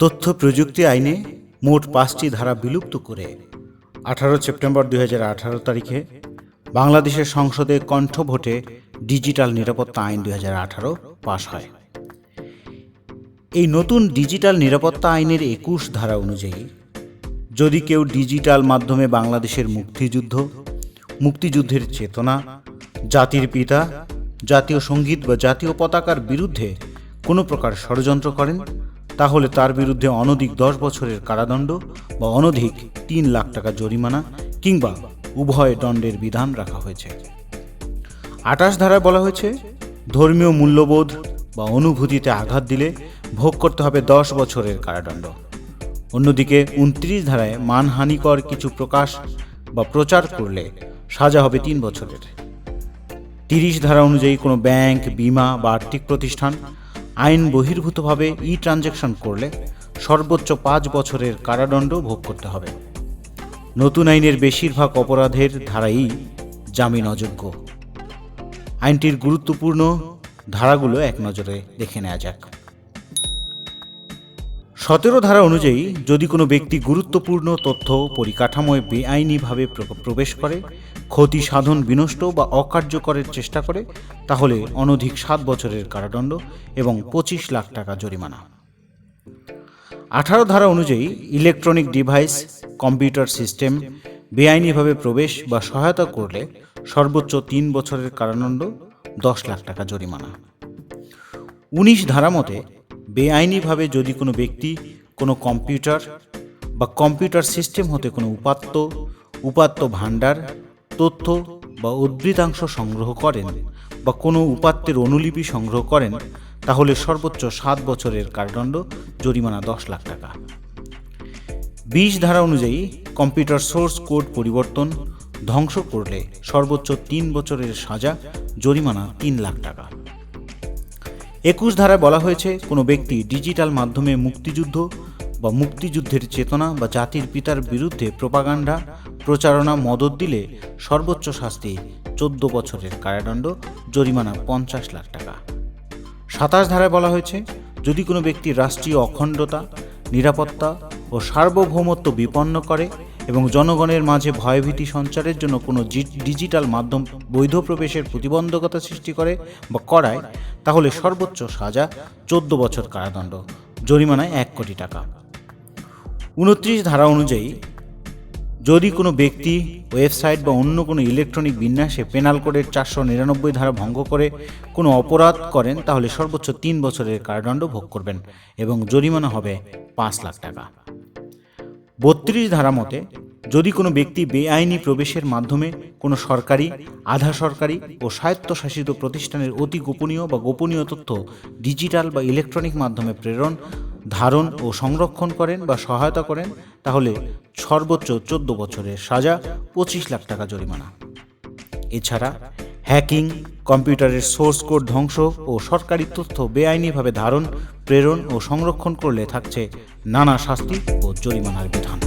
তথ্য প্রযুক্তি আইনে মোট 5টি ধারা বিলুপ্ত করে 18 সেপ্টেম্বর 2018 তারিখে বাংলাদেশের সংসদে কণ্ঠভোটে ডিজিটাল নিরাপত্তা আইন 2018 পাশ হয়। এই নতুন ডিজিটাল নিরাপত্তা আইনের 21 ধারা অনুযায়ী যদি কেউ ডিজিটাল মাধ্যমে বাংলাদেশের মুক্তিযুদ্ধের চেতনা, জাতির পিতা, জাতীয় সঙ্গীত বা জাতীয় পতাকার বিরুদ্ধে কোনো প্রকার ষড়যন্ত্র করেন, তাহলে তার বিরুদ্ধে অনধিক 10 বছরের কারাদণ্ড বা অনধিক 3 লাখ টাকা জরিমানা কিংবা উভয় দণ্ডের বিধান রাখা হয়েছে। 28 ধারায় বলা হয়েছে ধর্মীয় মূল্যবোধ বা অনুভূতিতে আঘাত দিলে ভোগ করতে হবে 10 বছরের কারাদণ্ড। অন্যদিকে 29 ধারায় মানহানিকর কিছু প্রকাশ বা প্রচার করলে সাজা হবে 3 বছরের। 30 ধারা অনুযায়ী কোনো ব্যাংক, বিমা বা আর্থিক প্রতিষ্ঠান আইন বহির্ভূতভাবে ট্রানজ্যাকশন করলে সর্বোচ্চ 5 বছরের কারাদণ্ড ভোগ করতে হবে। নতুন আইনের বেশিরভাগ অপরাধের ধারাই জামিন অযোগ্য। আইনটির গুরুত্বপূর্ণ ধারাগুলো এক নজরে দেখে নেওয়া যাক। 17 ধারা অনুযায়ী যদি কোনো ব্যক্তি গুরুত্বপূর্ণ তথ্য পরিকাঠামোয় বেআইনিভাবে প্রবেশ করে, ক্ষতি সাধন, বিনষ্ট বা অকার্যকরের চেষ্টা করে, তাহলে অনধিক 7 বছরের কারাদণ্ড এবং 25 লাখ টাকা জরিমানা। 18 ধারা অনুযায়ী ইলেকট্রনিক ডিভাইস, কম্পিউটার সিস্টেম বেআইনিভাবে প্রবেশ বা সহায়তা করলে সর্বোচ্চ 3 বছরের কারাদণ্ড, 10 লাখ টাকা জরিমানা। 19 ধারা মতে বেআইনিভাবে যদি কোনো ব্যক্তি কোনো কম্পিউটার বা কম্পিউটার সিস্টেম হতে কোনো উপাত্ত ভাণ্ডার, তথ্য বা উদ্ধৃতাংশ সংগ্রহ করেন বা কোনো উপাত্তের অনুলিপি সংগ্রহ করেন, তাহলে সর্বোচ্চ 7 বছরের কারাদণ্ড, জরিমানা 10 লাখ টাকা। 20 ধারা অনুযায়ী কম্পিউটার সোর্স কোড পরিবর্তন, ধ্বংস করলে সর্বোচ্চ 3 বছরের সাজা, জরিমানা 3 লাখ টাকা। 21 ধারায় বলা হয়েছে কোনো ব্যক্তি ডিজিটাল মাধ্যমে মুক্তিযুদ্ধ বা মুক্তিযুদ্ধের চেতনা বা জাতির পিতার বিরুদ্ধে প্রোপাগান্ডা, প্রচারণা, মদত দিলে সর্বোচ্চ শাস্তি 14 বছরের কারাদণ্ড, জরিমানা 50 লাখ টাকা। 27 ধারায় বলা হয়েছে যদি কোনো ব্যক্তি রাষ্ট্রীয় অখণ্ডতা, নিরাপত্তা ও সার্বভৌমত্ব বিপন্ন করে এবং জনগণের মাঝে ভয়ভীতি সঞ্চারের জন্য কোনো ডিজিটাল মাধ্যম বৈধ প্রবেশের প্রতিবন্ধকতা সৃষ্টি করে বা করায়, তাহলে সর্বোচ্চ সাজা 14 বছর কারাদণ্ড, জরিমানায় 1 কোটি টাকা। 29 ধারা অনুযায়ী যদি কোনো ব্যক্তি ওয়েবসাইট বা অন্য কোনো ইলেকট্রনিক বিন্যাসে পেনাল কোডের 499 ধারা ভঙ্গ করে কোনো অপরাধ করেন, তাহলে সর্বোচ্চ 3 বছরের কারাদণ্ড ভোগ করবেন এবং জরিমানা হবে 5 লাখ টাকা। 32 ধারা মতে যদি কোনো ব্যক্তি বেআইনি প্রবেশের মাধ্যমে কোনো সরকারি, আধা সরকারি ও স্বায়ত্তশাসিত প্রতিষ্ঠানের অতি গোপনীয় বা গোপনীয় তথ্য ডিজিটাল বা ইলেকট্রনিক মাধ্যমে প্রেরণ, ধারণ ও সংরক্ষণ করেন বা সহায়তা করেন, তাহলে সর্বোচ্চ 14 বছরের সাজা, 25 লাখ টাকা জরিমানা। এছাড়া হ্যাকিং, কম্পিউটারের সোর্স কোড ধ্বংস ও সরকারি তথ্য বেআইনিভাবে ধারণ, প্রেরণ ও সংরক্ষণ করলে থাকছে নানা শাস্তি ও জরিমানার বিধান।